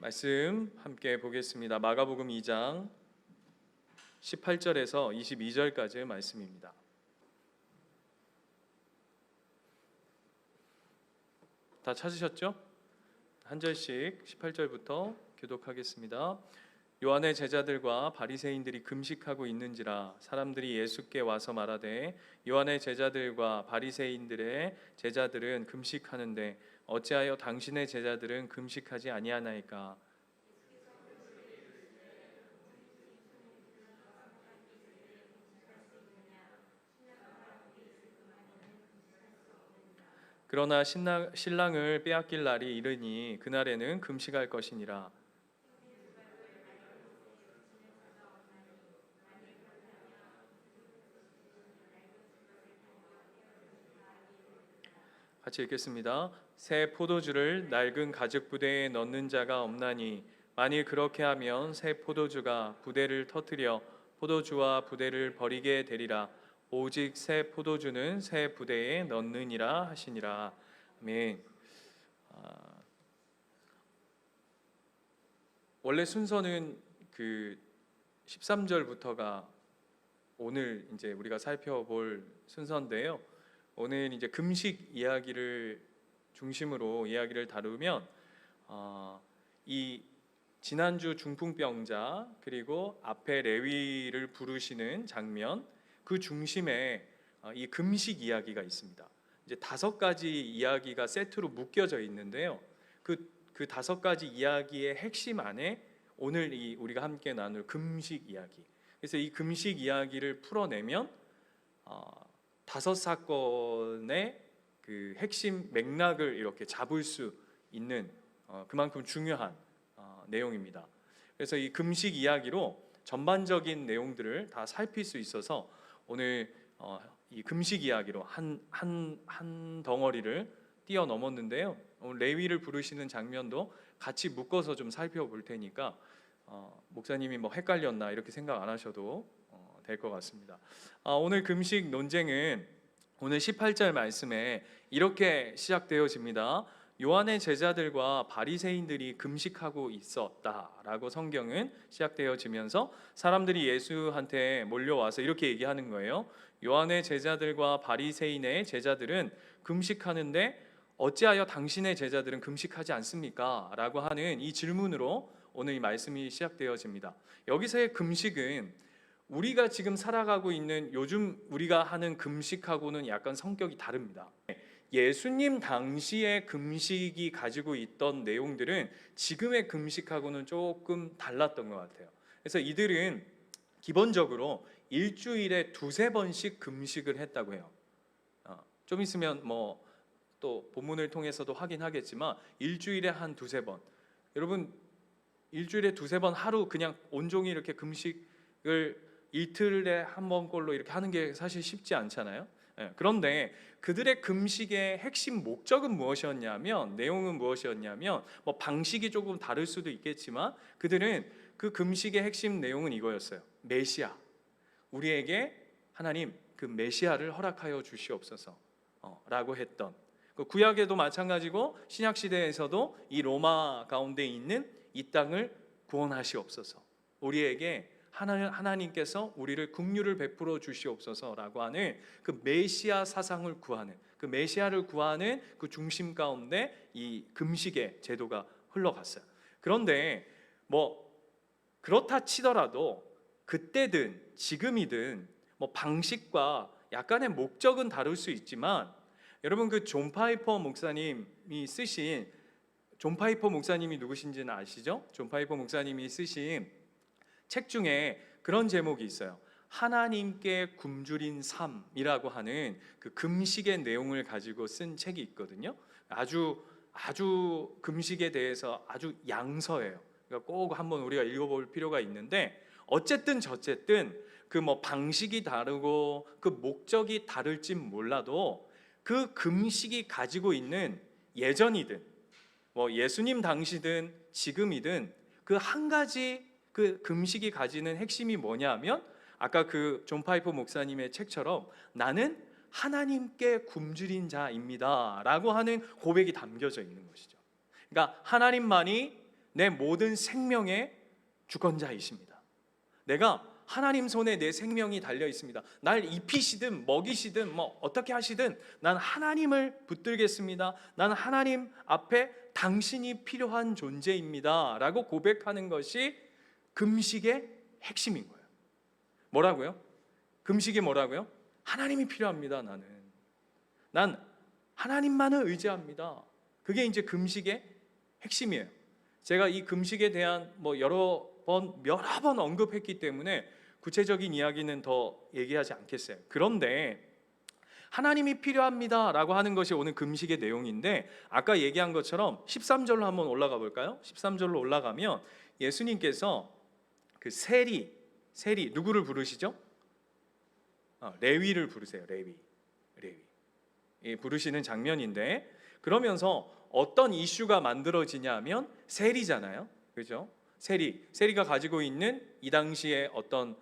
말씀 함께 보겠습니다. 마가복음 2장 18절에서 22절까지의 말씀입니다. 다 찾으셨죠? 한 절씩 18절부터 교독하겠습니다. 요한의 제자들과 바리새인들이 금식하고 있는지라 사람들이 예수께 와서 말하되 요한의 제자들과 바리새인들의 제자들은 금식하는데 어찌하여 당신의 제자들은 금식하지 아니하나이까? 그러나 신랑을 빼앗길 날이 이르니 그날에는 금식할 것이니라. 같이 읽겠습니다. 새 포도주를 낡은 가죽 부대에 넣는 자가 없나니 만일 그렇게 하면 새 포도주가 부대를 터뜨려 포도주와 부대를 버리게 되리라. 오직 새 포도주는 새 부대에 넣느니라 하시니라. 아멘. 원래 순서는 그 13절부터가 오늘 이제 우리가 살펴볼 순서인데요. 오늘 이제 금식 이야기를 중심으로 이야기를 다루면 이 지난주 중풍병자 그리고 앞에 레위를 부르시는 장면 그 중심에 이 금식 이야기가 있습니다. 이제 5가지 이야기가 세트로 묶여져 있는데요. 그 5가지 이야기의 핵심 안에 오늘 우리가 함께 나눌 금식 이야기. 그래서 이 금식 이야기를 풀어내면 5사건의 그 핵심 맥락을 이렇게 잡을 수 있는 그만큼 중요한 내용입니다. 그래서 이 금식 이야기로 전반적인 내용들을 다 살필 수 있어서 오늘 이 금식 이야기로 한 덩어리를 뛰어넘었는데요. 오늘 레위를 부르시는 장면도 같이 묶어서 좀 살펴볼 테니까 목사님이 뭐 헷갈렸나 이렇게 생각 안 하셔도 될 것 같습니다. 오늘 금식 논쟁은 오늘 18절 말씀에 이렇게 시작되어집니다. 요한의 제자들과 바리새인들이 금식하고 있었다라고 성경은 시작되어지면서 사람들이 예수한테 몰려와서 이렇게 얘기하는 거예요. 요한의 제자들과 바리새인의 제자들은 금식하는데 어찌하여 당신의 제자들은 금식하지 않습니까? 라고 하는 이 질문으로 오늘 이 말씀이 시작되어집니다. 여기서의 금식은 우리가 지금 살아가고 있는 요즘 우리가 하는 금식하고는 약간 성격이 다릅니다. 예수님 당시의 금식이 가지고 있던 내용들은 지금의 금식하고는 조금 달랐던 것 같아요. 그래서 이들은 기본적으로 일주일에 2-3번씩 금식을 했다고 해요. 좀 있으면 뭐 또 본문을 통해서도 확인하겠지만 일주일에 한 2-3번. 여러분 일주일에 2-3번 하루 그냥 온종일 이렇게 금식을 이틀에 한 번꼴로 이렇게 하는 게 사실 쉽지 않잖아요. 그런데 그들의 금식의 핵심 목적은 무엇이었냐면 내용은 무엇이었냐면 뭐 방식이 조금 다를 수도 있겠지만 그들은 그 금식의 핵심 내용은 이거였어요. 메시아, 우리에게 하나님 그 메시아를 허락하여 주시옵소서 라고 했던 그 구약에도 마찬가지고 신약 시대에서도 이 로마 가운데 있는 이 땅을 구원하시옵소서, 우리에게 하나님께서 우리를 긍휼을 베풀어 주시옵소서라고 하는 그 메시아 사상을 구하는 그 메시아를 구하는 그 중심 가운데 이 금식의 제도가 흘러갔어요. 그런데 뭐 그렇다 치더라도 그때든 지금이든 뭐 방식과 약간의 목적은 다를 수 있지만 여러분 그 존 파이퍼 목사님이 쓰신 존 파이퍼 목사님이 누구신지는 아시죠? 존 파이퍼 목사님이 쓰신 책 중에 그런 제목이 있어요. 하나님께 굶주린 삶이라고 하는 그 금식의 내용을 가지고 쓴 책이 있거든요. 아주 금식에 대해서 아주 양서예요. 그러니까 꼭 한번 우리가 읽어볼 필요가 있는데 어쨌든 저쨌든 그 뭐 방식이 다르고 그 목적이 다를진 몰라도 그 금식이 가지고 있는 예전이든 뭐 예수님 당시든 지금이든 그 한 가지 그 금식이 가지는 핵심이 뭐냐면 아까 그 존 파이퍼 목사님의 책처럼 나는 하나님께 굶주린 자입니다 라고 하는 고백이 담겨져 있는 것이죠. 그러니까 하나님만이 내 모든 생명의 주권자이십니다. 내가 하나님 손에 내 생명이 달려 있습니다. 날 입히시든 먹이시든 뭐 어떻게 하시든 난 하나님을 붙들겠습니다. 난 하나님 앞에 당신이 필요한 존재입니다 라고 고백하는 것이 금식의 핵심인 거예요. 뭐라고요? 금식이 뭐라고요? 하나님이 필요합니다. 난 하나님만을 의지합니다. 그게 이제 금식의 핵심이에요. 제가 이 금식에 대한 여러 번 언급했기 때문에 구체적인 이야기는 더 얘기하지 않겠어요. 그런데 하나님이 필요합니다 라고 하는 것이 오늘 금식의 내용인데, 아까 얘기한 것처럼 13절로 한번 올라가 볼까요? 13절로 올라가면 예수님께서 그 세리 누구를 부르시죠? 레위를 부르세요. 레위 부르시는 장면인데, 그러면서 어떤 이슈가 만들어지냐면 세리잖아요. 그죠? 세리가 가지고 있는 이 당시의 어떤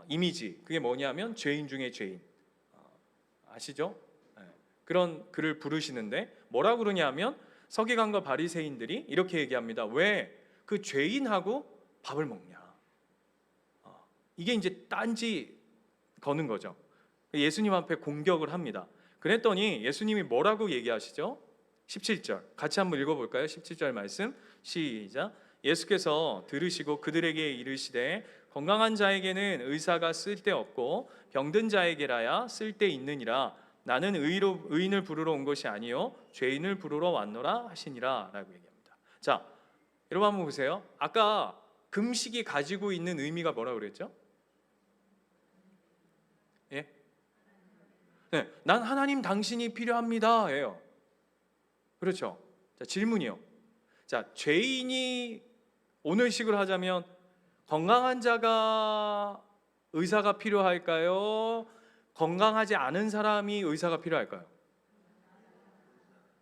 이미지, 그게 뭐냐면 죄인 중에 죄인, 아시죠? 그런 그를 부르시는데 뭐라고 그러냐면 서기관과 바리새인들이 이렇게 얘기합니다. 왜 그 죄인하고 밥을 먹냐? 이게 이제 딴지 거는 거죠. 예수님 앞에 공격을 합니다. 그랬더니 예수님이 뭐라고 얘기하시죠? 17절 같이 한번 읽어볼까요? 17절 말씀 시작. 예수께서 들으시고 그들에게 이르시되 건강한 자에게는 의사가 쓸데없고 병든 자에게라야 쓸데있느니라. 나는 의인을 부르러 온 것이 아니요 죄인을 부르러 왔노라 하시니라 라고 얘기합니다. 자, 여러분 한번 보세요. 아까 금식이 가지고 있는 의미가 뭐라고 그랬죠? 예? 네, 난 하나님 당신이 필요합니다 예요. 그렇죠? 자, 질문이요. 자, 죄인이 오늘식으로 하자면 건강한 자가 의사가 필요할까요? 건강하지 않은 사람이 의사가 필요할까요?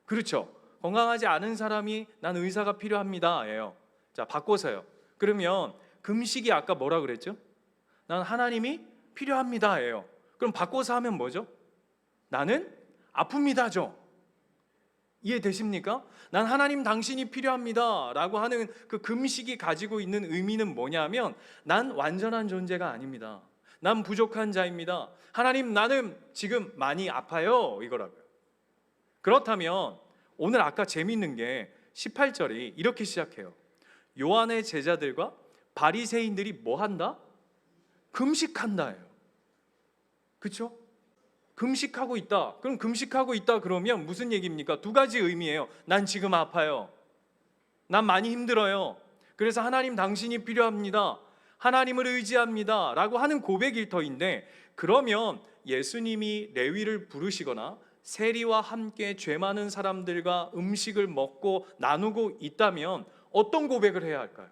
그렇죠. 건강하지 않은 사람이 난 의사가 필요합니다 예요. 자, 바꿔서요. 그러면 금식이 아까 뭐라 그랬죠? 난 하나님이 필요합니다 예요. 그럼 바꿔서 하면 뭐죠? 나는 아픕니다죠. 이해되십니까? 난 하나님 당신이 필요합니다 라고 하는 그 금식이 가지고 있는 의미는 뭐냐면 난 완전한 존재가 아닙니다. 난 부족한 자입니다. 하나님, 나는 지금 많이 아파요 이거라고요. 그렇다면 오늘 아까 재밌는 게 18절이 이렇게 시작해요. 요한의 제자들과 바리새인들이 뭐 한다? 금식한다예요. 그렇죠? 금식하고 있다. 그럼 금식하고 있다 그러면 무슨 얘기입니까? 두 가지 의미예요. 난 지금 아파요. 난 많이 힘들어요. 그래서 하나님 당신이 필요합니다. 하나님을 의지합니다 라고 하는 고백 일터인데, 그러면 예수님이 레위를 부르시거나 세리와 함께 죄 많은 사람들과 음식을 먹고 나누고 있다면 어떤 고백을 해야 할까요?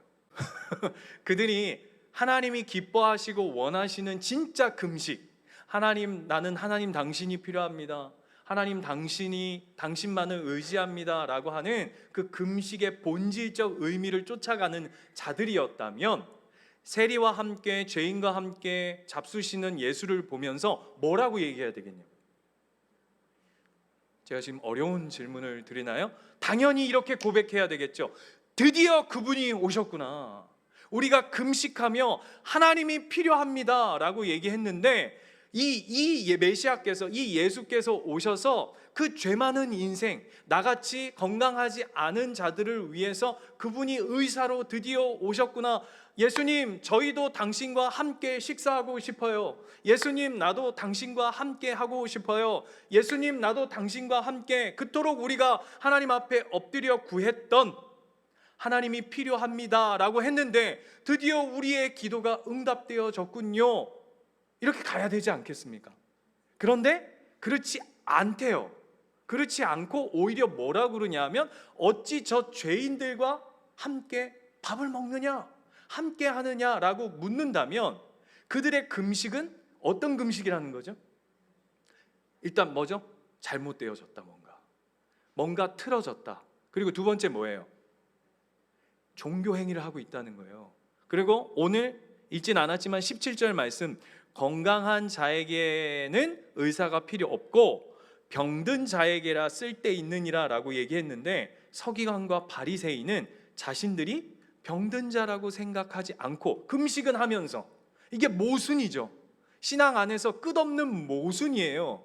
그들이 하나님이 기뻐하시고 원하시는 진짜 금식, 하나님, 나는 하나님 당신이 필요합니다. 하나님 당신만을 의지합니다 라고 하는 그 금식의 본질적 의미를 쫓아가는 자들이었다면, 세리와 함께 죄인과 함께 잡수시는 예수를 보면서 뭐라고 얘기해야 되겠냐고. 제가 지금 어려운 질문을 드리나요? 당연히 이렇게 고백해야 되겠죠. 드디어 그분이 오셨구나. 우리가 금식하며 하나님이 필요합니다 라고 얘기했는데, 이 메시아께서, 이 예수께서 오셔서 그 죄 많은 인생, 나같이 건강하지 않은 자들을 위해서 그분이 의사로 드디어 오셨구나. 예수님, 저희도 당신과 함께 식사하고 싶어요. 예수님, 나도 당신과 함께 하고 싶어요. 예수님, 나도 당신과 함께, 그토록 우리가 하나님 앞에 엎드려 구했던 하나님이 필요합니다 라고 했는데 드디어 우리의 기도가 응답되어졌군요. 이렇게 가야 되지 않겠습니까? 그런데 그렇지 않대요. 그렇지 않고 오히려 뭐라고 그러냐면, 어찌 저 죄인들과 함께 밥을 먹느냐, 함께 하느냐라고 묻는다면 그들의 금식은 어떤 금식이라는 거죠? 일단 뭐죠? 잘못되어졌다. 뭔가 틀어졌다. 그리고 두 번째 뭐예요? 종교 행위를 하고 있다는 거예요. 그리고 오늘 읽진 않았지만 17절 말씀, 건강한 자에게는 의사가 필요 없고 병든 자에게라 쓸데있느니라 라고 얘기했는데, 서기관과 바리새인은 자신들이 병든 자라고 생각하지 않고 금식은 하면서, 이게 모순이죠. 신앙 안에서 끝없는 모순이에요.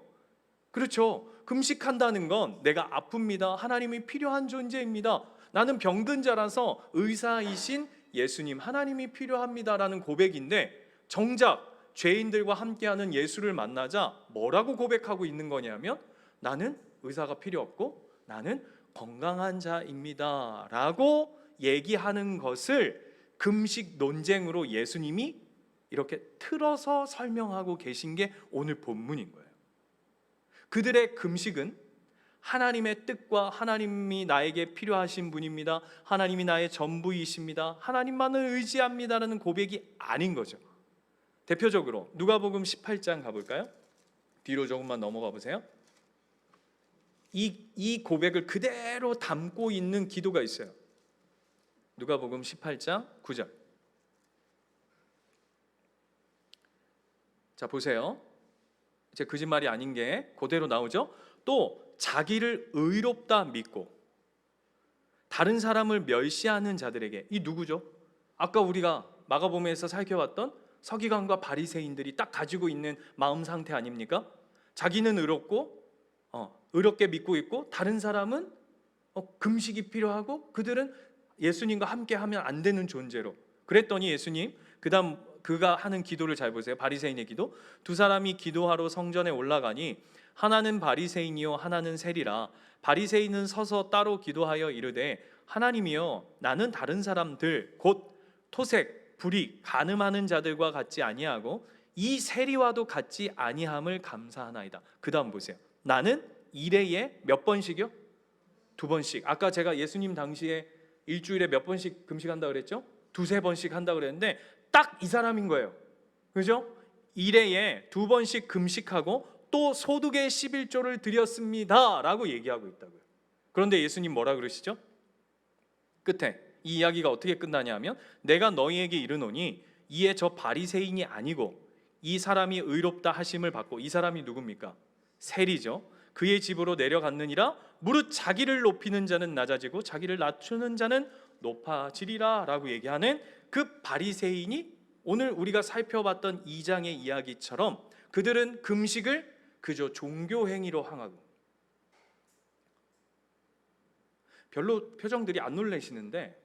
그렇죠. 금식한다는 건 내가 아픕니다, 하나님이 필요한 존재입니다, 나는 병든 자라서 의사이신 예수님, 하나님이 필요합니다라는 고백인데, 정작 죄인들과 함께하는 예수를 만나자 뭐라고 고백하고 있는 거냐면, 나는 의사가 필요 없고 나는 건강한 자입니다 라고 얘기하는 것을 금식 논쟁으로 예수님이 이렇게 틀어서 설명하고 계신 게 오늘 본문인 거예요. 그들의 금식은 하나님의 뜻과 하나님이 나에게 필요하신 분입니다, 하나님이 나의 전부이십니다, 하나님만을 의지합니다라는 고백이 아닌 거죠. 대표적으로 누가복음 18장 가볼까요? 뒤로 조금만 넘어가 보세요. 이 고백을 그대로 담고 있는 기도가 있어요. 누가복음 18장 9절. 자, 보세요. 이제 거짓말이 아닌 게 그대로 나오죠. 또 자기를 의롭다 믿고 다른 사람을 멸시하는 자들에게, 이 누구죠? 아까 우리가 마가복음에서 살펴봤던 서기관과 바리새인들이 딱 가지고 있는 마음 상태 아닙니까? 자기는 의롭고 의롭게 믿고 있고, 다른 사람은 금식이 필요하고 그들은 예수님과 함께 하면 안 되는 존재로. 그랬더니 예수님 그다음 그가 하는 기도를 잘 보세요. 바리새인의 기도. 두 사람이 기도하러 성전에 올라가니 하나는 바리새인이요 하나는 세리라. 바리새인은 서서 따로 기도하여 이르되, 하나님이여, 나는 다른 사람들 곧 토색, 불이, 간음하는 자들과 같지 아니하고 이 세리와도 같지 아니함을 감사하나이다. 그 다음 보세요. 나는 일회에 몇 번씩이요? 2번씩. 아까 제가 예수님 당시에 일주일에 몇 번씩 금식한다 그랬죠? 2-3번씩 한다 그랬는데 딱 이 사람인 거예요. 그죠? 일회에 2번씩 금식하고 또 소득의 11조를 드렸습니다 라고 얘기하고 있다고요. 그런데 예수님 뭐라 그러시죠? 끝에 이 이야기가 어떻게 끝나냐 하면, 내가 너희에게 이르노니 이에 저 바리새인이 아니고 이 사람이 의롭다 하심을 받고, 이 사람이 누굽니까? 세리죠. 그의 집으로 내려갔느니라. 무릇 자기를 높이는 자는 낮아지고 자기를 낮추는 자는 높아지리라 라고 얘기하는 그 바리새인이 오늘 우리가 살펴봤던 2장의 이야기처럼 그들은 금식을 그저 종교 행위로 향하고, 별로 표정들이 안 놀라시는데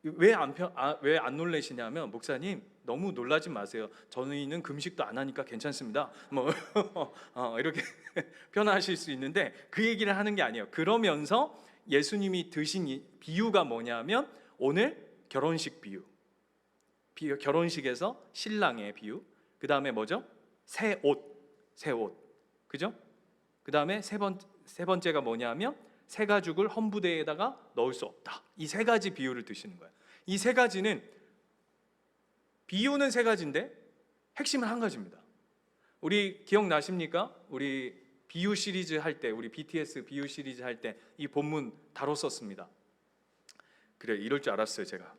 왜 안 놀라시냐면, 목사님 너무 놀라지 마세요, 저희는 금식도 안 하니까 괜찮습니다 뭐 이렇게 표현하실 수 있는데, 그 얘기를 하는 게 아니에요. 그러면서 예수님이 드신 이 비유가 뭐냐면, 오늘 결혼식 비유, 결혼식에서 신랑의 비유, 그 다음에 뭐죠? 새 옷, 그죠? 그 다음에 세 번째가 뭐냐면, 새 가죽을 헌부대에다가 넣을 수 없다. 이 세 가지 비유를 드시는 거예요. 이 세 가지는, 비유는 세 가지인데 핵심은 한 가지입니다. 우리 기억나십니까? 우리 비유 시리즈 할 때, 우리 BTS 비유 시리즈 할 때 이 본문 다뤘었습니다. 그래, 이럴 줄 알았어요 제가.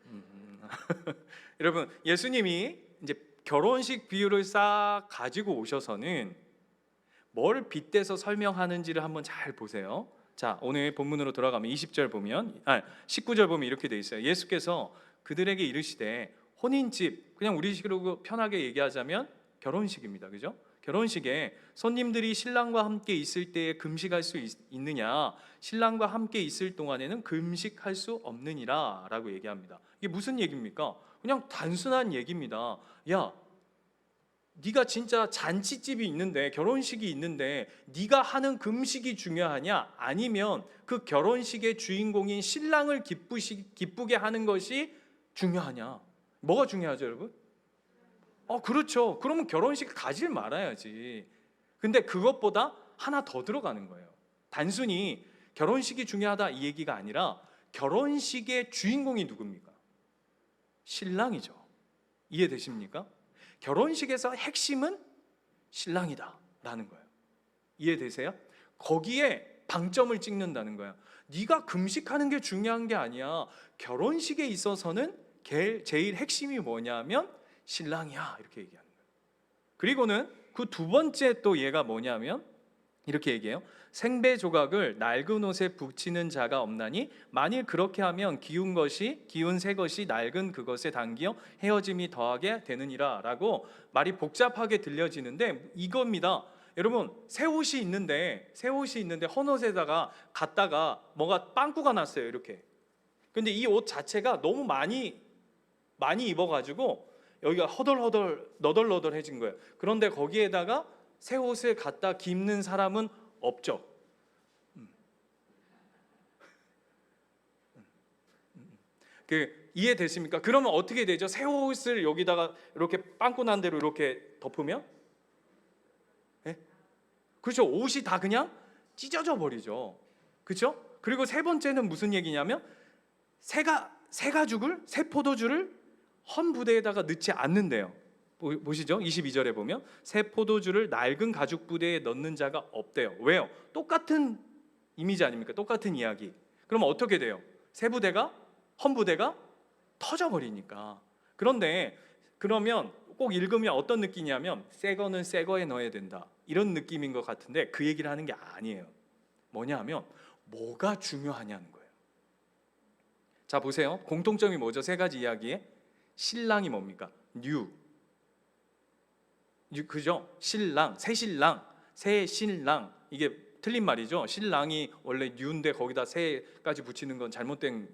여러분, 예수님이 이제 결혼식 비유를 싹 가지고 오셔서는 뭘 빗대서 설명하는지를 한번 잘 보세요. 자, 오늘 본문으로 돌아가면 20절 보면, 19절 보면 이렇게 돼 있어요. 예수께서 그들에게 이르시되, 혼인집, 그냥 우리식으로 편하게 얘기하자면 결혼식입니다. 그죠? 결혼식에 손님들이 신랑과 함께 있을 때에 금식할 수 있느냐, 신랑과 함께 있을 동안에는 금식할 수 없느니라 라고 얘기합니다. 이게 무슨 얘기입니까? 그냥 단순한 얘기입니다. 야, 네가 진짜 잔치집이 있는데, 결혼식이 있는데 네가 하는 금식이 중요하냐, 아니면 그 결혼식의 주인공인 신랑을 기쁘게 하는 것이 중요하냐? 뭐가 중요하죠, 여러분? 그렇죠. 그러면 결혼식 가질 말아야지. 근데 그것보다 하나 더 들어가는 거예요. 단순히 결혼식이 중요하다 이 얘기가 아니라, 결혼식의 주인공이 누굽니까? 신랑이죠. 이해되십니까? 결혼식에서 핵심은 신랑이다 라는 거예요. 이해되세요? 거기에 방점을 찍는다는 거예요. 네가 금식하는 게 중요한 게 아니야. 결혼식에 있어서는 제일 핵심이 뭐냐면 신랑이야, 이렇게 얘기하는 거예요. 그리고는 그 두 번째 또 얘가 뭐냐면 이렇게 얘기해요. 생배 조각을 낡은 옷에 붙이는 자가 없나니 만일 그렇게 하면 기운 새 것이 낡은 그것에 당기어 헤어짐이 더하게 되느니라 라고 말이 복잡하게 들려지는데 이겁니다. 여러분, 새 옷이 있는데 헌 옷에다가 갖다가 뭐가 빵꾸가 났어요. 이렇게. 근데 이 옷 자체가 너무 많이 입어가지고 여기가 허덜허덜 너덜너덜해진 거예요. 그런데 거기에다가 새 옷을 갖다 입는 사람은 없죠. 이해되십니까? 그러면 어떻게 되죠? 새 옷을 여기다가 이렇게 빵꾸 난 대로 이렇게 덮으면, 네? 그렇죠. 옷이 다 그냥 찢어져 버리죠. 그렇죠? 그리고 세 번째는 무슨 얘기냐면 새 포도주를 헌 부대에다가 넣지 않는데요. 보시죠. 22절에 보면 새 포도주를 낡은 가죽 부대에 넣는 자가 없대요. 왜요? 똑같은 이미지 아닙니까? 똑같은 이야기. 그럼 어떻게 돼요? 헌 부대가 터져버리니까. 그런데 그러면 꼭 읽으면 어떤 느낌이냐면 새 거는 새 거에 넣어야 된다, 이런 느낌인 것 같은데 그 얘기를 하는 게 아니에요. 뭐냐면 뭐가 중요하냐는 거예요. 자, 보세요. 공통점이 뭐죠? 세 가지 이야기에 신랑이 뭡니까? 그죠? 새 신랑. 이게 틀린 말이죠. 신랑이 원래 뉴인데 거기다 새까지 붙이는 건 잘못된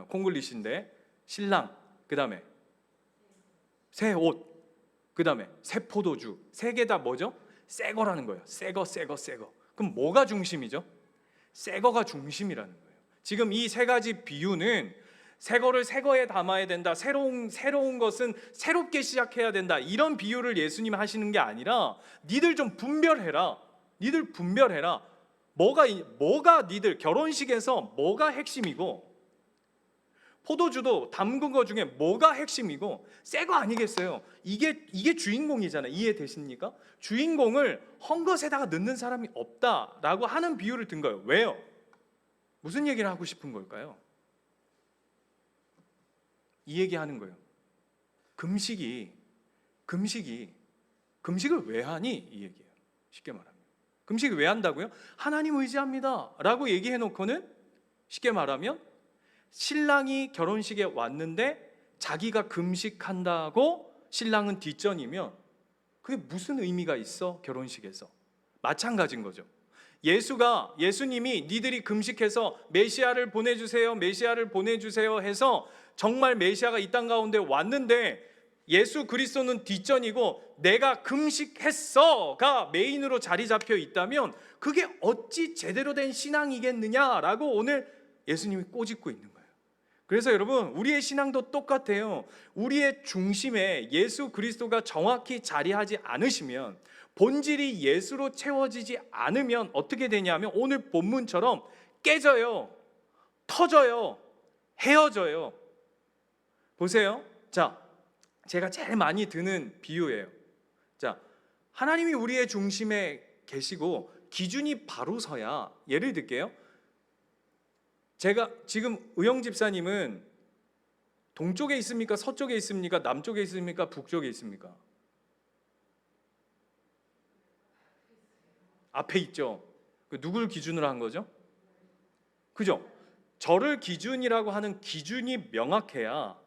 콩글리시인데, 신랑, 그 다음에 새 옷, 그 다음에 새 포도주, 세 개 다 뭐죠? 새 거라는 거예요. 새 거. 그럼 뭐가 중심이죠? 새 거가 중심이라는 거예요. 지금 이 세 가지 비유는 새 거를 새 거에 담아야 된다, 새로운 것은 새롭게 시작해야 된다, 이런 비유를 예수님 하시는 게 아니라 니들 좀 분별해라. 뭐가 니들 결혼식에서 뭐가 핵심이고 포도주도 담근 거 중에 뭐가 핵심이고 새 거 아니겠어요? 이게 주인공이잖아요. 이해되십니까? 주인공을 헌 것에다가 넣는 사람이 없다라고 하는 비유를 든 거예요. 왜요? 무슨 얘기를 하고 싶은 걸까요? 이 얘기하는 거예요. 금식을 왜 하니? 이 얘기예요. 쉽게 말하면 금식을 왜 한다고요? 하나님 의지합니다 라고 얘기해 놓고는 쉽게 말하면 신랑이 결혼식에 왔는데 자기가 금식한다고 신랑은 뒷전이면 그게 무슨 의미가 있어? 결혼식에서 마찬가지인 거죠. 예수님이 니들이 금식해서 메시아를 보내주세요 해서 정말 메시아가 이 땅 가운데 왔는데 예수 그리스도는 뒷전이고 내가 금식했어가 메인으로 자리 잡혀 있다면 그게 어찌 제대로 된 신앙이겠느냐라고 오늘 예수님이 꼬집고 있는 거예요. 그래서 여러분, 우리의 신앙도 똑같아요. 우리의 중심에 예수 그리스도가 정확히 자리하지 않으시면, 본질이 예수로 채워지지 않으면 어떻게 되냐면 오늘 본문처럼 깨져요, 터져요, 헤어져요. 보세요. 자, 제가 제일 많이 드는 비유예요. 자, 하나님이 우리의 중심에 계시고 기준이 바로 서야, 예를 들게요. 제가 지금 의영 집사님은 동쪽에 있습니까? 서쪽에 있습니까? 남쪽에 있습니까? 북쪽에 있습니까? 앞에 있죠. 누굴 기준으로 한 거죠? 그죠? 저를 기준이라고 하는 기준이 명확해야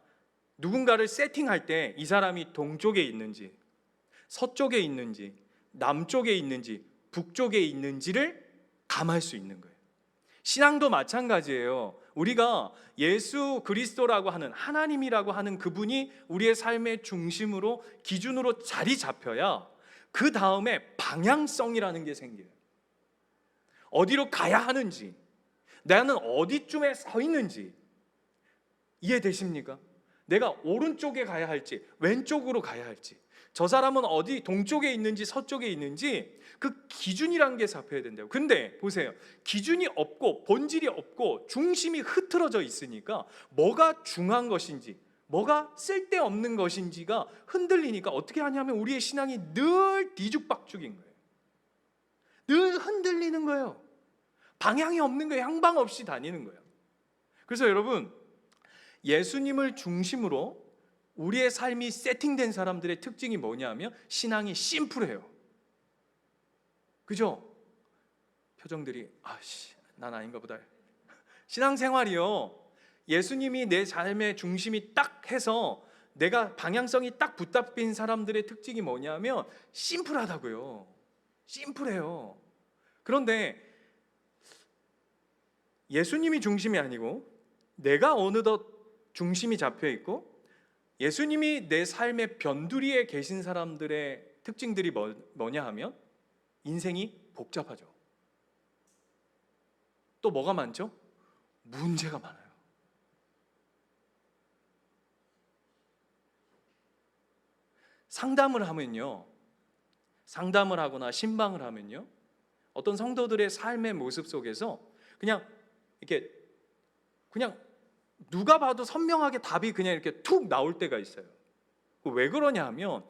누군가를 세팅할 때 이 사람이 동쪽에 있는지, 서쪽에 있는지, 남쪽에 있는지, 북쪽에 있는지를 감할 수 있는 거예요. 신앙도 마찬가지예요. 우리가 예수 그리스도라고 하는, 하나님이라고 하는 그분이 우리의 삶의 중심으로, 기준으로 자리 잡혀야 그 다음에 방향성이라는 게 생겨요. 어디로 가야 하는지, 나는 어디쯤에 서 있는지 이해되십니까? 내가 오른쪽에 가야 할지 왼쪽으로 가야 할지, 저 사람은 어디 동쪽에 있는지 서쪽에 있는지 그 기준이라는 게 잡혀야 된다고. 근데 보세요, 기준이 없고 본질이 없고 중심이 흐트러져 있으니까 뭐가 중요한 것인지 뭐가 쓸데없는 것인지가 흔들리니까 어떻게 하냐면 우리의 신앙이 늘 뒤죽박죽인 거예요. 늘 흔들리는 거예요. 방향이 없는 거예요. 향방 없이 다니는 거예요. 그래서 여러분, 예수님을 중심으로 우리의 삶이 세팅된 사람들의 특징이 뭐냐면 신앙이 심플해요. 그죠? 표정들이 아씨 난 아닌가 보다. 신앙생활이요, 예수님이 내 삶의 중심이 딱 해서 내가 방향성이 딱 붙잡힌 사람들의 특징이 뭐냐면 심플하다고요. 심플해요. 그런데 예수님이 중심이 아니고 내가 어느덧 중심이 잡혀 있고 예수님이 내 삶의 변두리에 계신 사람들의 특징들이 뭐냐 하면 인생이 복잡하죠. 또 뭐가 많죠? 문제가 많아요. 상담을 하거나 신방을 하면요, 어떤 성도들의 삶의 모습 속에서 그냥 누가 봐도 선명하게 답이 그냥 이렇게 툭 나올 때가 있어요. 왜 그러냐 하면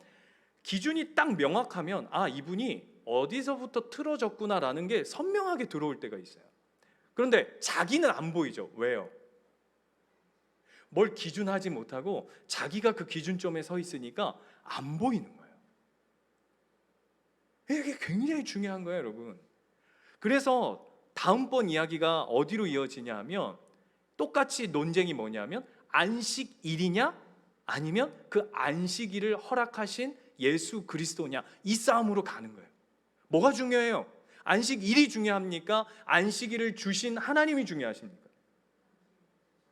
기준이 딱 명확하면 아, 이분이 어디서부터 틀어졌구나라는 게 선명하게 들어올 때가 있어요. 그런데 자기는 안 보이죠. 왜요? 뭘 기준하지 못하고 자기가 그 기준점에 서 있으니까 안 보이는 거예요. 이게 굉장히 중요한 거예요, 여러분. 그래서 다음번 이야기가 어디로 이어지냐 하면 똑같이 논쟁이 뭐냐면 안식일이냐 아니면 그 안식일을 허락하신 예수 그리스도냐, 이 싸움으로 가는 거예요. 뭐가 중요해요? 안식일이 중요합니까? 안식일을 주신 하나님이 중요하십니까?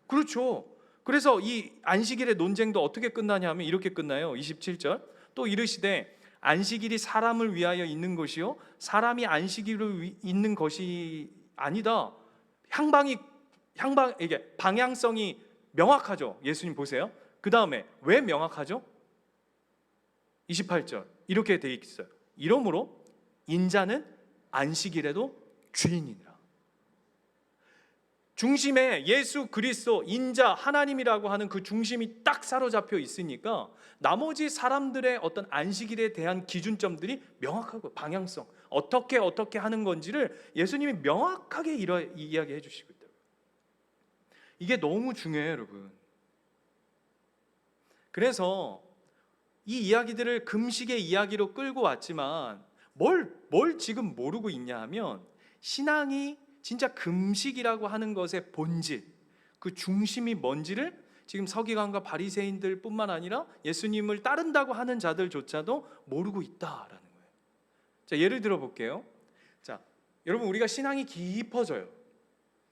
그렇죠. 그래서 이 안식일의 논쟁도 어떻게 끝나냐 하면 이렇게 끝나요. 27절. 또 이르시되 안식일이 사람을 위하여 있는 것이요 사람이 안식일을 있는 것이 아니다. 이게 방향성이 명확하죠. 예수님 보세요. 그 다음에 왜 명확하죠? 28절 이렇게 돼 있어요. 이러므로 인자는 안식일에도 주인이니라. 중심에 예수 그리스도, 인자, 하나님이라고 하는 그 중심이 딱 사로잡혀 있으니까 나머지 사람들의 어떤 안식일에 대한 기준점들이 명확하고 방향성, 어떻게 하는 건지를 예수님이 명확하게 이야기해 주시고 있다. 이게 너무 중요해요, 여러분. 그래서 이 이야기들을 금식의 이야기로 끌고 왔지만 뭘 지금 모르고 있냐 하면 신앙이 진짜 금식이라고 하는 것의 본질, 그 중심이 뭔지를 지금 서기관과 바리새인들 뿐만 아니라 예수님을 따른다고 하는 자들조차도 모르고 있다라는 거예요. 자, 예를 들어 볼게요. 자, 여러분, 우리가 신앙이 깊어져요.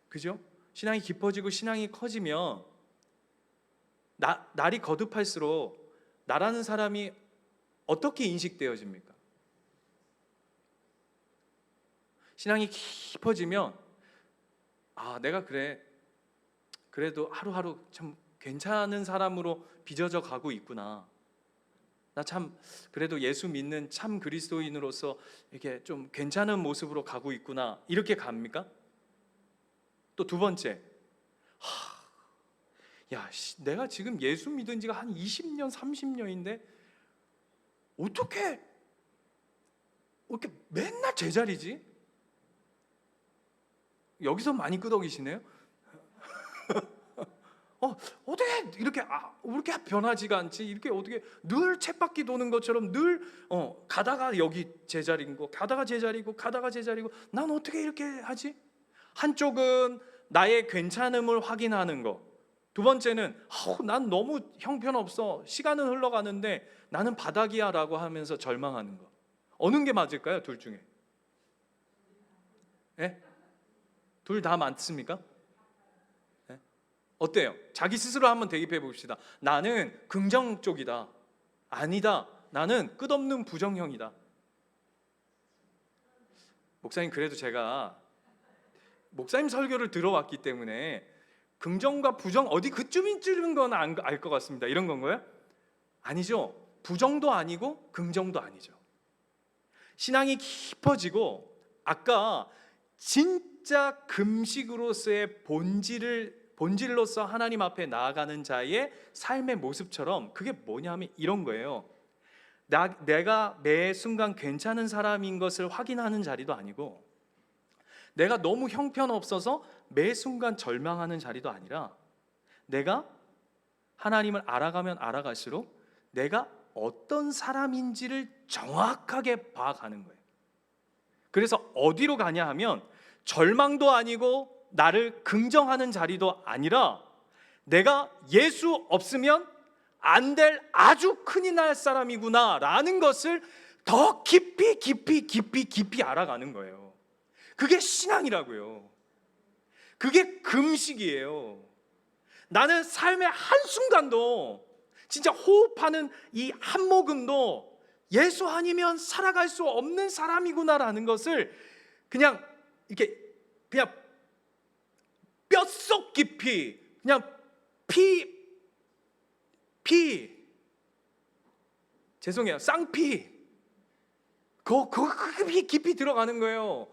그죠? 신앙이 깊어지고 신앙이 커지면 날이 거듭할수록 나라는 사람이 어떻게 인식되어집니까? 신앙이 깊어지면 아, 내가 그래도 하루하루 참 괜찮은 사람으로 빚어져 가고 있구나. 나 참 그래도 예수 믿는 참 그리스도인으로서 이렇게 좀 괜찮은 모습으로 가고 있구나. 이렇게 갑니까? 또 두 번째, 내가 지금 예수 믿은 지가 한 20년, 30년인데 어떻게 이렇게 맨날 제자리지? 여기서 많이 끄덕이시네요. 어떻게 이렇게 변하지가 않지? 이렇게 어떻게 늘 쳇바퀴 도는 것처럼 늘 가다가 여기 제자리고 가다가 제자리고 가다가 제자리고 난 어떻게 이렇게 하지? 한쪽은 나의 괜찮음을 확인하는 거, 두 번째는 난 너무 형편없어, 시간은 흘러가는데 나는 바닥이야라고 하면서 절망하는 거. 어느 게 맞을까요? 둘 중에? 네? 둘 다 맞습니까? 네? 어때요? 자기 스스로 한번 대입해 봅시다. 나는 긍정 쪽이다. 아니다. 나는 끝없는 부정형이다. 목사님, 그래도 제가 목사님 설교를 들어왔기 때문에 긍정과 부정 어디 그쯤인 건 알 것 같습니다. 이런 건가요? 아니죠. 부정도 아니고 긍정도 아니죠. 신앙이 깊어지고 아까 진짜 금식으로서의 본질로서 하나님 앞에 나아가는 자의 삶의 모습처럼 그게 뭐냐면 이런 거예요. 내가 매 순간 괜찮은 사람인 것을 확인하는 자리도 아니고 내가 너무 형편없어서 매 순간 절망하는 자리도 아니라 내가 하나님을 알아가면 알아갈수록 내가 어떤 사람인지를 정확하게 봐가는 거예요. 그래서 어디로 가냐 하면 절망도 아니고 나를 긍정하는 자리도 아니라 내가 예수 없으면 안 될 아주 큰일 날 사람이구나 라는 것을 더 깊이 알아가는 거예요. 그게 신앙이라고요. 그게 금식이에요. 나는 삶의 한순간도, 진짜 호흡하는 이 한 모금도 예수 아니면 살아갈 수 없는 사람이구나라는 것을 그냥 이렇게 그냥 뼛속 깊이, 그냥 죄송해요, 쌍피 깊이 들어가는 거예요.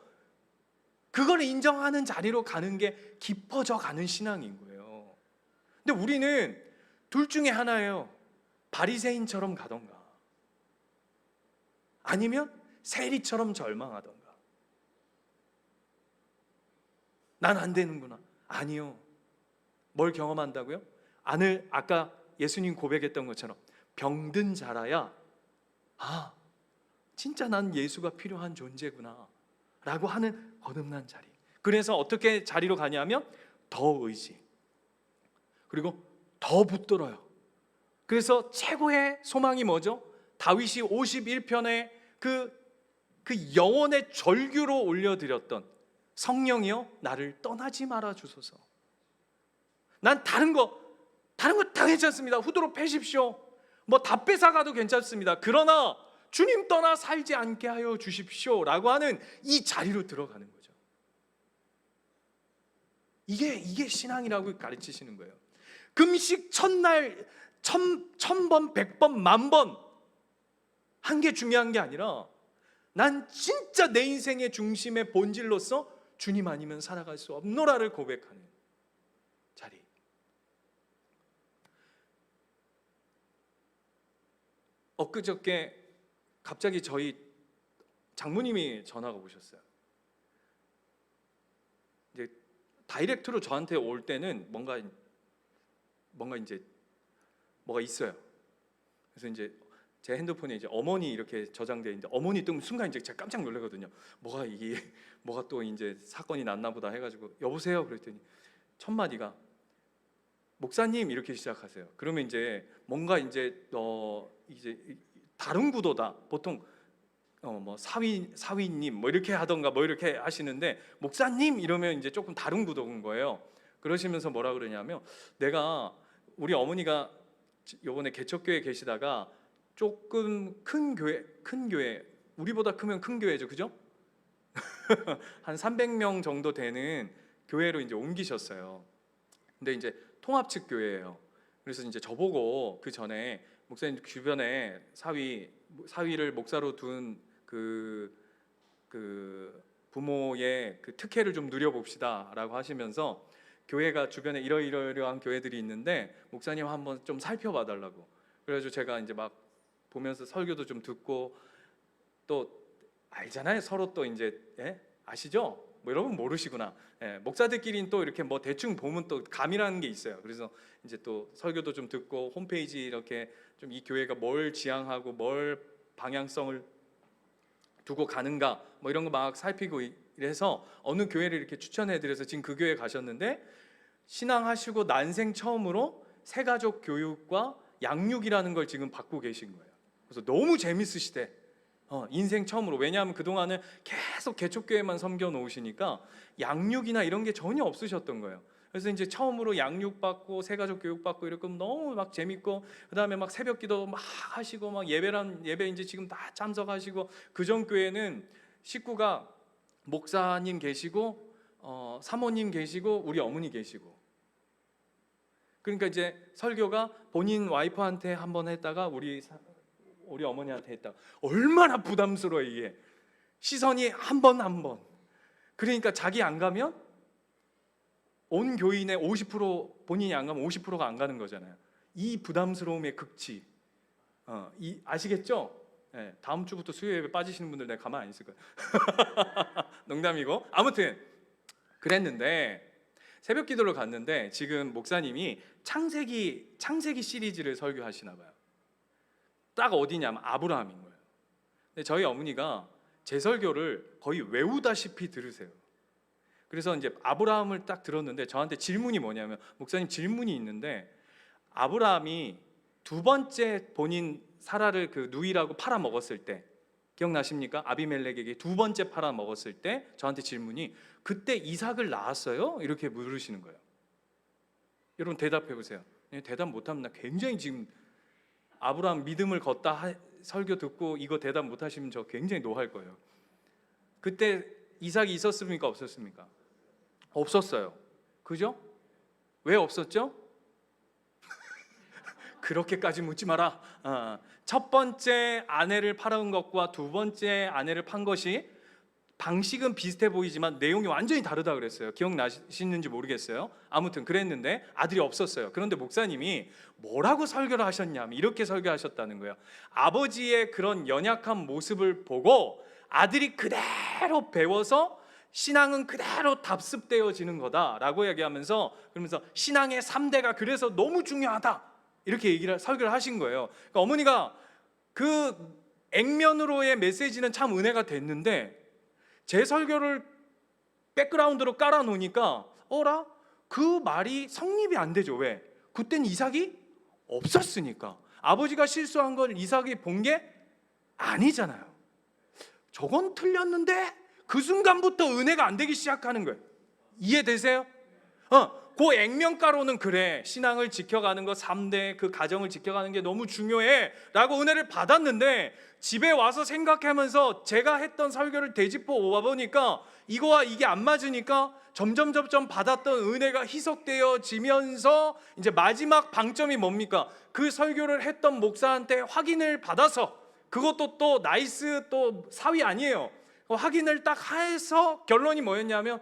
그걸 인정하는 자리로 가는 게 깊어져 가는 신앙인 거예요. 근데 우리는 둘 중에 하나예요. 바리새인처럼 가던가 아니면 세리처럼 절망하던가. 난 안 되는구나. 아니요. 뭘 경험한다고요? 아까 예수님 고백했던 것처럼 병든 자라야 진짜 난 예수가 필요한 존재구나 라고 하는 거듭난 자리. 그래서 어떻게 자리로 가냐면 더 의지, 그리고 더 붙들어요. 그래서 최고의 소망이 뭐죠? 다윗이 51편에 그 영혼의 절규로 올려드렸던 성령이여 나를 떠나지 말아 주소서. 난 다른 거 다 괜찮습니다. 후드로 패십시오. 뭐 다 뺏어가도 괜찮습니다. 그러나 주님 떠나 살지 않게 하여 주십시오 라고 하는 이 자리로 들어가는 거죠. 이게 신앙이라고 가르치시는 거예요. 금식 첫날 1000번, 100번, 10,000번 한 게 중요한 게 아니라 난 진짜 내 인생의 중심의 본질로서 주님 아니면 살아갈 수 없노라를 고백하는 자리. 엊그저께 갑자기 저희 장모님이 전화가 오셨어요. 이제 다이렉트로 저한테 올 때는 뭔가 이제 뭐가 있어요. 그래서 이제 제 핸드폰에 이제 어머니 이렇게 저장돼 있는데 어머니 뜨면 순간 이제 제가 깜짝 놀라거든요. 뭐가 또 이제 사건이 났나 보다 해가지고 여보세요 그랬더니 첫 마디가 목사님 이렇게 시작하세요. 그러면 이제 뭔가 이제 다른 구도다. 보통 뭐 사위님 뭐 이렇게 하던가 뭐 이렇게 하시는데 목사님 이러면 이제 조금 다른 구도인 거예요. 그러시면서 뭐라 그러냐면 우리 어머니가 요번에 개척교회 계시다가 조금 큰 교회 우리보다 크면 큰 교회죠, 그죠? 한 300명 정도 되는 교회로 이제 옮기셨어요. 근데 이제 통합측 교회예요. 그래서 이제 저보고 그 전에 목사님 주변에 사위를 목사로 둔 그 부모의 그 특혜를 좀 누려봅시다라고 하시면서 교회가 주변에 이러이러한 교회들이 있는데 목사님 한번 좀 살펴봐 달라고. 그래가지고 제가 이제 막 보면서 설교도 좀 듣고 또 알잖아요. 서로 또 이제 아시죠? 뭐 여러분 모르시구나. 목사들끼리는 또 이렇게 뭐 대충 보면 또 감이라는 게 있어요. 그래서 이제 또 설교도 좀 듣고 홈페이지 이렇게 좀 이 교회가 뭘 지향하고 뭘 방향성을 두고 가는가 뭐 이런 거 막 살피고 이래서 어느 교회를 이렇게 추천해드려서 지금 그 교회 가셨는데 신앙하시고 난생 처음으로 새가족 교육과 양육이라는 걸 지금 받고 계신 거예요. 그래서 너무 재밌으시대. 인생 처음으로. 왜냐하면 그동안은 계속 개척교회만 섬겨 놓으시니까 양육이나 이런 게 전혀 없으셨던 거예요. 그래서 이제 처음으로 양육받고 새가족 교육받고 이렇게 너무 막 재밌고, 그다음에 막 새벽기도 막 하시고 막 예배 이제 지금 다 참석하시고, 그전 교회는 식구가 목사님 계시고 사모님 계시고 우리 어머니 계시고, 그러니까 이제 설교가 본인 와이프한테 한번 했다가 우리 어머니한테 했다가 얼마나 부담스러워 이게. 시선이 한 번. 그러니까 자기 안 가면 온 교인의 50% 본인이 안 가면 50%가 안 가는 거잖아요. 이 부담스러움의 극치. 아시겠죠? 네, 다음 주부터 수요 예배 빠지시는 분들 내가 가만 안 있을 거예요. 농담이고. 아무튼 그랬는데 새벽 기도를 갔는데 지금 목사님이 창세기 시리즈를 설교하시나 봐요. 딱 어디냐면 아브라함인 거예요. 근데 저희 어머니가 제 설교를 거의 외우다시피 들으세요. 그래서 이제 아브라함을 딱 들었는데 저한테 질문이 뭐냐면, 목사님 질문이 있는데, 아브라함이 두 번째 본인 사라를 그 누이라고 팔아 먹었을 때 기억나십니까? 아비멜렉에게 두 번째 팔아 먹었을 때 저한테 질문이, 그때 이삭을 낳았어요? 이렇게 물으시는 거예요. 여러분 대답해 보세요. 대답 못하면 나 굉장히 지금 아브라함 믿음을 걷다 설교 듣고 이거 대답 못하시면 저 굉장히 노할 거예요. 그때 이삭이 있었습니까? 없었습니까? 없었어요. 그죠? 왜 없었죠? 그렇게까지 묻지 마라. 첫 번째 아내를 팔아온 것과 두 번째 아내를 판 것이 방식은 비슷해 보이지만 내용이 완전히 다르다 그랬어요. 기억나시는지 모르겠어요. 아무튼 그랬는데 아들이 없었어요. 그런데 목사님이 뭐라고 설교를 하셨냐면 이렇게 설교하셨다는 거예요. 아버지의 그런 연약한 모습을 보고 아들이 그대로 배워서 신앙은 그대로 답습되어지는 거다라고 얘기하면서, 그러면서 신앙의 3대가 그래서 너무 중요하다 이렇게 설교를 하신 거예요. 그러니까 어머니가 그 액면으로의 메시지는 참 은혜가 됐는데 제 설교를 백그라운드로 깔아놓으니까 어라? 그 말이 성립이 안 되죠. 왜? 그땐 이삭이 없었으니까. 아버지가 실수한 걸 이삭이 본 게 아니잖아요. 저건 틀렸는데 그 순간부터 은혜가 안 되기 시작하는 거예요. 이해되세요? 그 액면가로는 그래, 신앙을 지켜가는 거 3대 그 가정을 지켜가는 게 너무 중요해 라고 은혜를 받았는데, 집에 와서 생각하면서 제가 했던 설교를 되짚어 와보니까 이거와 이게 안 맞으니까 점점 받았던 은혜가 희석되어지면서 이제 마지막 방점이 뭡니까? 그 설교를 했던 목사한테 확인을 받아서, 그것도 또 나이스 또 사위 아니에요. 확인을 딱 해서 결론이 뭐였냐면,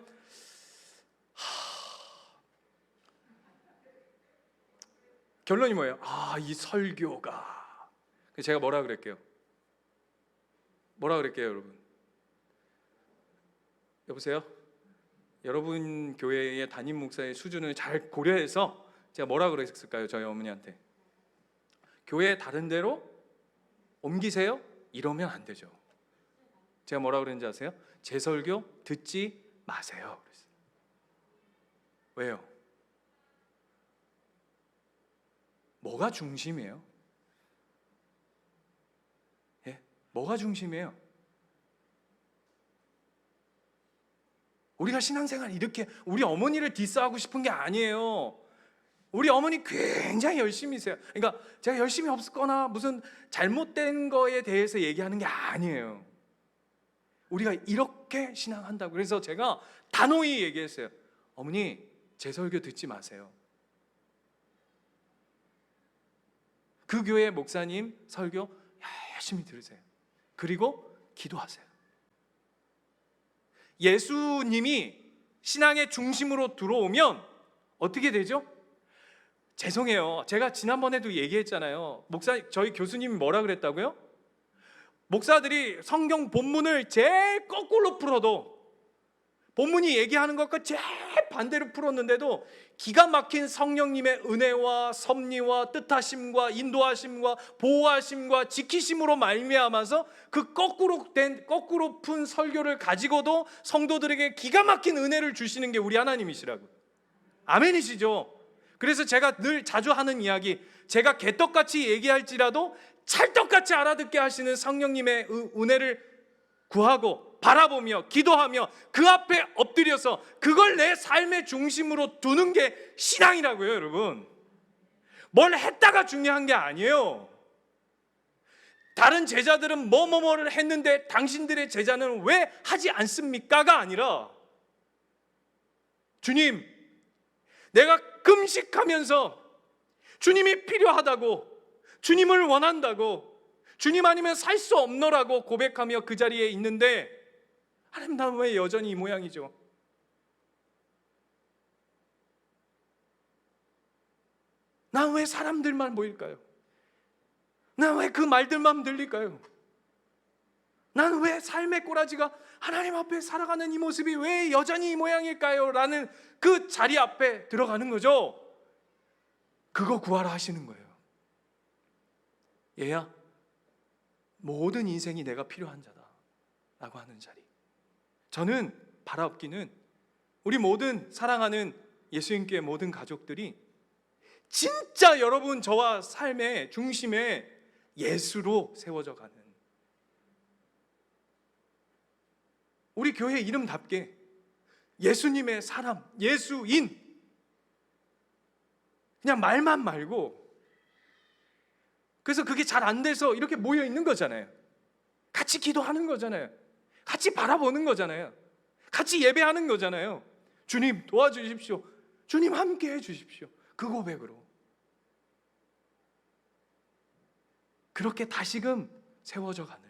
결론이 뭐예요? 이 설교가. 제가 뭐라 그랬게요? 여러분? 여보세요? 여러분 교회의 담임 목사의 수준을 잘 고려해서 제가 뭐라 그랬을까요? 저희 어머니한테 교회 다른 데로 옮기세요? 이러면 안 되죠. 제가 뭐라 그랬는지 아세요? 제 설교 듣지 마세요 그랬어요. 왜요? 뭐가 중심이에요? 예? 뭐가 중심이에요? 우리가 신앙생활 이렇게 우리 어머니를 디스하고 싶은 게 아니에요. 우리 어머니 굉장히 열심히세요. 그러니까 제가 열심히 없거나 무슨 잘못된 거에 대해서 얘기하는 게 아니에요. 우리가 이렇게 신앙한다고. 그래서 제가 단호히 얘기했어요. 어머니, 제 설교 듣지 마세요. 그 교회 목사님 설교 열심히 들으세요. 그리고 기도하세요. 예수님이 신앙의 중심으로 들어오면 어떻게 되죠? 죄송해요. 제가 지난번에도 얘기했잖아요. 저희 교수님이 뭐라 그랬다고요? 목사들이 성경 본문을 제일 거꾸로 풀어도, 본문이 얘기하는 것과 제일 반대로 풀었는데도 기가 막힌 성령님의 은혜와 섭리와 뜻하심과 인도하심과 보호하심과 지키심으로 말미암아서 그 거꾸로 푼 설교를 가지고도 성도들에게 기가 막힌 은혜를 주시는 게 우리 하나님이시라고. 아멘이시죠? 그래서 제가 늘 자주 하는 이야기, 제가 개떡같이 얘기할지라도 찰떡같이 알아듣게 하시는 성령님의 은혜를 구하고 바라보며 기도하며 그 앞에 엎드려서 그걸 내 삶의 중심으로 두는 게 신앙이라고요. 여러분, 뭘 했다가 중요한 게 아니에요. 다른 제자들은 뭐를 했는데 당신들의 제자는 왜 하지 않습니까가 아니라, 주님, 내가 금식하면서 주님이 필요하다고, 주님을 원한다고, 주님 아니면 살 수 없노라고 고백하며 그 자리에 있는데, 하나님, 나 왜 여전히 이 모양이죠? 나 왜 사람들만 보일까요? 나 왜 그 말들만 들릴까요? 난 왜 삶의 꼬라지가 하나님 앞에 살아가는 이 모습이 왜 여전히 이 모양일까요? 라는 그 자리 앞에 들어가는 거죠. 그거 구하라 하시는 거예요. 얘야, 모든 인생이 내가 필요한 자다 라고 하는 자리. 저는 바라옵기는 우리 모든 사랑하는 예수님교회 모든 가족들이 진짜 여러분 저와 삶의 중심에 예수로 세워져 가는, 우리 교회 이름답게 예수님의 사람, 예수인, 그냥 말만 말고, 그래서 그게 잘 안 돼서 이렇게 모여 있는 거잖아요. 같이 기도하는 거잖아요. 같이 바라보는 거잖아요. 같이 예배하는 거잖아요. 주님 도와주십시오. 주님 함께 해주십시오. 그 고백으로 그렇게 다시금 세워져 가는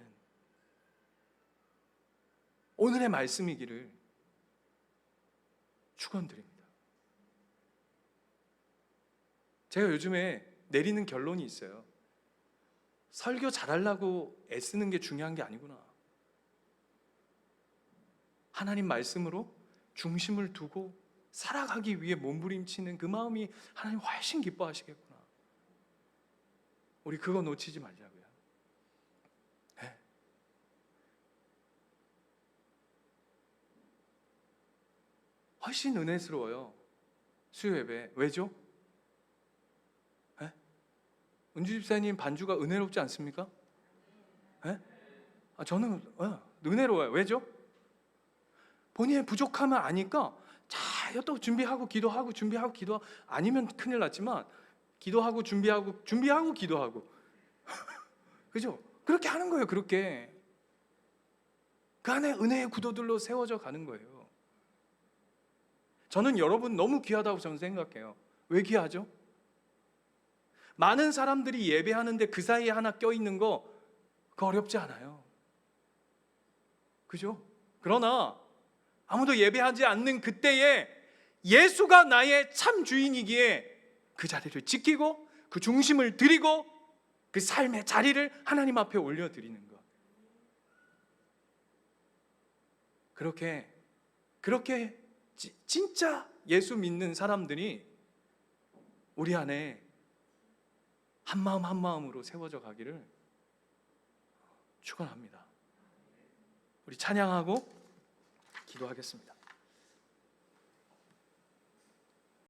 오늘의 말씀이기를 축원드립니다. 제가 요즘에 내리는 결론이 있어요. 설교 잘하려고 애쓰는 게 중요한 게 아니구나. 하나님 말씀으로 중심을 두고 살아가기 위해 몸부림치는 그 마음이 하나님 훨씬 기뻐하시겠구나. 우리 그거 놓치지 말자고요. 네. 훨씬 은혜스러워요. 수요 예배. 왜죠? 네? 은주 집사님 반주가 은혜롭지 않습니까? 네? 저는 은혜로워요. 왜죠? 본인의 부족함을 아니까 자, 또 준비하고 기도하고 준비하고 기도하고, 아니면 큰일 났지만 기도하고 준비하고 기도하고 그죠? 그렇게 하는 거예요. 그렇게 그 안에 은혜의 구도들로 세워져 가는 거예요. 저는 여러분 너무 귀하다고 저는 생각해요. 왜 귀하죠? 많은 사람들이 예배하는데 그 사이에 하나 껴있는 거 그거 어렵지 않아요. 그죠? 그러나 아무도 예배하지 않는 그때에 예수가 나의 참 주인이기에 그 자리를 지키고 그 중심을 드리고 그 삶의 자리를 하나님 앞에 올려드리는 것. 그렇게 진짜 예수 믿는 사람들이 우리 안에 한 마음 한 마음으로 세워져 가기를 축원합니다. 우리 찬양하고 기도하겠습니다.